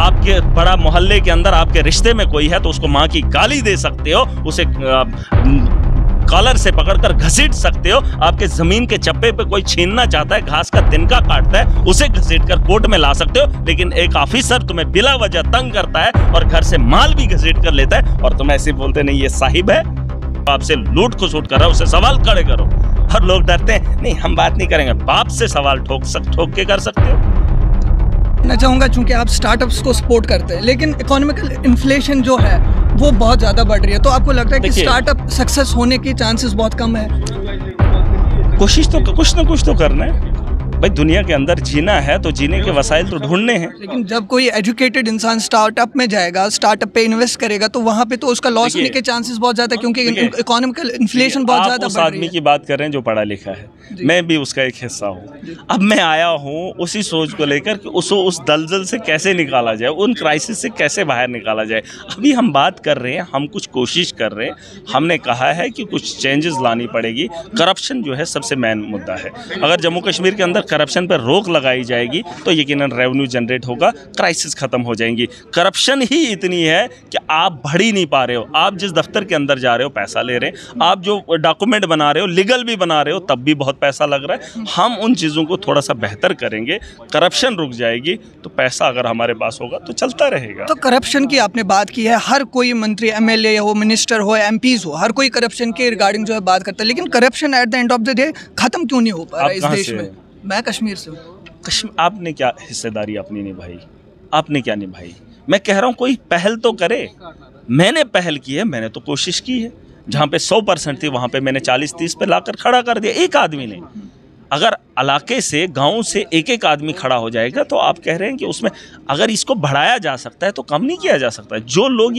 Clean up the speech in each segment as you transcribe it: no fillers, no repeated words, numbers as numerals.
आपके बड़ा मोहल्ले के अंदर आपके रिश्ते में कोई है तो उसको माँ की गाली दे सकते हो, उसे कॉलर से पकड़कर घसीट सकते हो। आपके जमीन के चप्पे पे कोई छीनना चाहता है, घास का तिनका काटता है, उसे घसीटकर कोर्ट में ला सकते हो। लेकिन एक ऑफिसर तुम्हें बिला वजह तंग करता है और घर से माल भी घसीट कर लेता है और तुम ऐसे बोलते नहीं ये साहिब है, आपसे लूट को सूट कर रहा है, उसे सवाल खड़े करो। हर लोग डरते हैं, नहीं हम बात नहीं करेंगे, बाप से सवाल ठोक के कर सकते हो। मैं चाहूँगा चूंकि आप स्टार्टअप्स को सपोर्ट करते हैं, लेकिन इकोनॉमिकल इन्फ्लेशन जो है वो बहुत ज़्यादा बढ़ रही है, तो आपको लगता है कि स्टार्टअप सक्सेस होने की चांसेस बहुत कम है? कोशिश तो कुछ ना कुछ तो करना है भाई, दुनिया के अंदर जीना है तो जीने के वसाइल तो ढूंढने हैं। लेकिन जब कोई एजुकेटेड इंसान स्टार्टअप में जाएगा, स्टार्टअप पे इन्वेस्ट करेगा, तो वहाँ पे तो उसका लॉस होने के चांसेस बहुत ज़्यादा है, क्योंकि इकोनॉमिकल इन्फ्लेशन बहुत ज़्यादा बढ़ रही है। आप उस आदमी की बात कर रहे हैं जो पढ़ा लिखा है, मैं भी उसका एक हिस्सा हूँ। अब मैं आया हूँ उसी सोच को लेकर कि उसको उस दलदल से कैसे निकाला जाए, उन क्राइसिस से कैसे बाहर निकाला जाए। अभी हम बात कर रहे हैं, हम कुछ कोशिश कर रहे हैं। हमने कहा है कि कुछ चेंजेस लानी पड़ेगी। करप्शन जो है सबसे मेन मुद्दा है। अगर जम्मू कश्मीर के अंदर करप्शन पर रोक लगाई जाएगी तो यकीनन रेवेन्यू जनरेट होगा, क्राइसिस खत्म हो जाएंगी। करप्शन ही इतनी है कि आप बढ़ ही नहीं पा रहे हो। आप जिस दफ्तर के अंदर जा रहे हो पैसा ले रहे हैं, आप जो डॉक्यूमेंट बना रहे हो लीगल भी बना रहे हो तब भी बहुत पैसा लग रहा है। हम उन चीज़ों को थोड़ा सा बेहतर करेंगे, करप्शन रुक जाएगी, तो पैसा अगर हमारे पास होगा तो चलता रहेगा। तो करप्शन की आपने बात की है, हर कोई मंत्री, एमएलए हो, मिनिस्टर हो, एमपीज हो, हर कोई करप्शन के रिगार्डिंग जो है बात करता है, लेकिन corruption at the end of the day खत्म क्यों नहीं हो पा रहा है इस देश में? मैं कश्मीर से हूँ। आपने क्या हिस्सेदारी अपनी निभाई? आपने क्या निभाई? मैं कह रहा हूँ कोई पहल तो करे। मैंने पहल की है, मैंने तो कोशिश की है। जहाँ पे 100% थी वहाँ पे मैंने 40-30 पे लाकर खड़ा कर दिया एक आदमी ने। अगर इलाके से, गांव से एक एक आदमी खड़ा हो जाएगा तो आप कह रहे हैं कि उसमें अगर इसको बढ़ाया जा सकता है तो कम नहीं किया जा सकता। जो लोग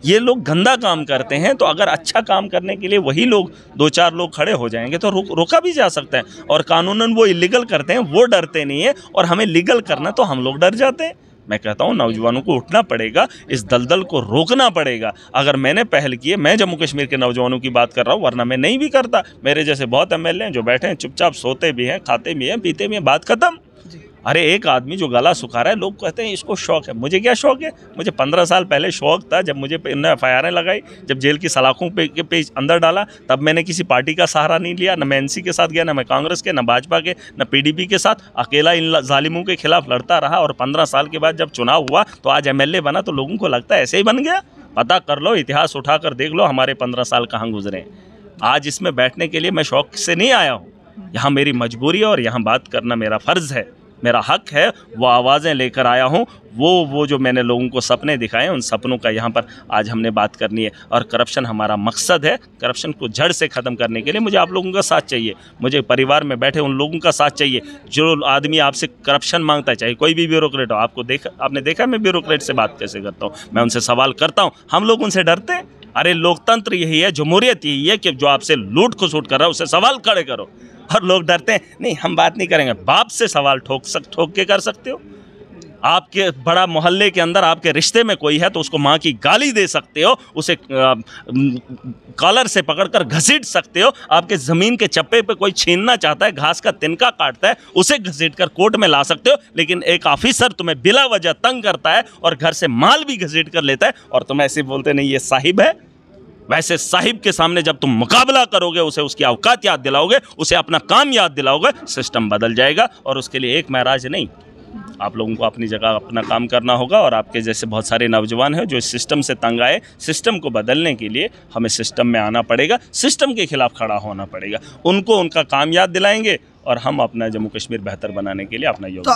ये लोग गंदा काम करते हैं, तो अगर अच्छा काम करने के लिए वही लोग 2-4 लोग खड़े हो जाएंगे तो रोका भी जा सकता है। और कानूनन वो इलीगल करते हैं, वो डरते नहीं है, और हमें लीगल करना तो हम लोग डर जाते हैं। मैं कहता हूँ नौजवानों को उठना पड़ेगा, इस दलदल को रोकना पड़ेगा। अगर मैंने पहल की है, मैं जम्मू कश्मीर के नौजवानों की बात कर रहा हूँ, वरना मैं नहीं भी करता। मेरे जैसे बहुत एमएलए हैं जो बैठे हैं चुपचाप, सोते भी हैं, खाते भी हैं, पीते भी हैं, बात खत्म। अरे एक आदमी जो गला सुखा रहा है, लोग कहते हैं इसको शौक है। मुझे क्या शौक है? मुझे 15 साल पहले शौक था, जब मुझे FIR लगाई, जब जेल की सलाखों पे अंदर डाला, तब मैंने किसी पार्टी का सहारा नहीं लिया। न मैं NC के साथ गया, न मैं कांग्रेस के, न भाजपा के, न PDP के साथ। अकेला इन जालिमों के खिलाफ लड़ता रहा, और 15 साल के बाद जब चुनाव हुआ तो आज MLA बना, तो लोगों को लगता है ऐसे ही बन गया। पता कर लो, इतिहास उठा कर देख लो हमारे 15 साल कहाँ गुजरे। आज इसमें बैठने के लिए मैं शौक से नहीं आया हूँ, यहाँ मेरी मजबूरी है और यहाँ बात करना मेरा फ़र्ज़ है, मेरा हक है। वो आवाज़ें लेकर आया हूँ, वो जो मैंने लोगों को सपने दिखाए, उन सपनों का यहाँ पर आज हमने बात करनी है। और करप्शन हमारा मकसद है। करप्शन को जड़ से ख़त्म करने के लिए मुझे आप लोगों का साथ चाहिए, मुझे परिवार में बैठे उन लोगों का साथ चाहिए। जो आदमी आपसे करप्शन मांगता है, चाहे कोई भी ब्यूरोक्रेट हो, आपने देखा मैं ब्यूरोक्रेट से बात कैसे करता हूँ, मैं उनसे सवाल करता हूँ। हम लोग उनसे डरते हैं? अरे लोकतंत्र यही है, जमहूरियत यही है कि जो आपसे लूट को सूट कर रहा है उसे सवाल खड़े करो। हर लोग डरते हैं, नहीं हम बात नहीं करेंगे, बाप से सवाल ठोक के कर सकते हो। आपके बड़ा मोहल्ले के अंदर आपके रिश्ते में कोई है तो उसको माँ की गाली दे सकते हो, उसे कॉलर से पकड़कर घसीट सकते हो। आपके ज़मीन के चप्पे पे कोई छीनना चाहता है, घास का तिनका काटता है, उसे घसीटकर कोर्ट में ला सकते हो। लेकिन एक ऑफिसर तुम्हें बिला वजह तंग करता है और घर से माल भी घसीट कर लेता है और तुम ऐसे बोलते नहीं ये साहिब है। वैसे साहिब के सामने जब तुम मुकाबला करोगे, उसे उसकी औकात याद दिलाओगे, उसे अपना काम याद दिलाओगे, सिस्टम बदल जाएगा। और उसके लिए एक महराज नहीं, आप लोगों को अपनी जगह अपना काम करना होगा। और आपके जैसे बहुत सारे नौजवान हैं जो इस सिस्टम से तंग आए, सिस्टम को बदलने के लिए हमें सिस्टम में आना पड़ेगा, सिस्टम के खिलाफ खड़ा होना पड़ेगा। उनको उनका काम याद दिलाएंगे और हम अपना जम्मू कश्मीर बेहतर बनाने के लिए अपना योगदान